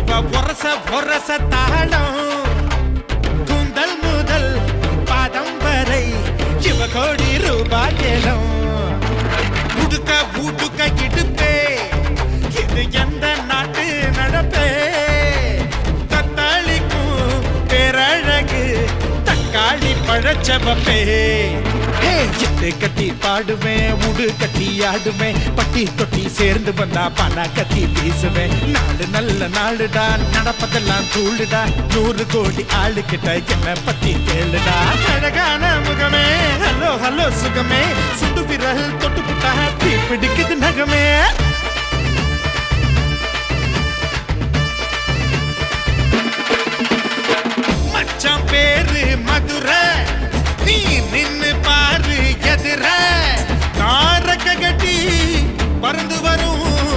இவ பொரச தாளம் கூந்தல் முதல் பாதம் வரை இவ கோடி ரூபாய் ஏலம் உடுக்க இடுப்பே இது எந்த நாட்டு நடப்பே தத்தாளிக்கும் பேரழகு தக்காளி பழச்சவப்பே எட்டு கட்டி பாடுவேன் உடு கட்டி ஆடுவேன் பட்டி தொட்டி சேர்ந்து வந்தா பண கட்டி வீசுவேன் நாடு நல்ல நாடுடா நடப்பதெல்லாம் தூளுடா 100 கோடி ஆளு கிட்ட என்ன பத்தி கேளுடா அழகான முகமே ஹலோ சுகமே சுண்டு விரல் தொட்டு புட்டா தீ பிடிக்குது நகமே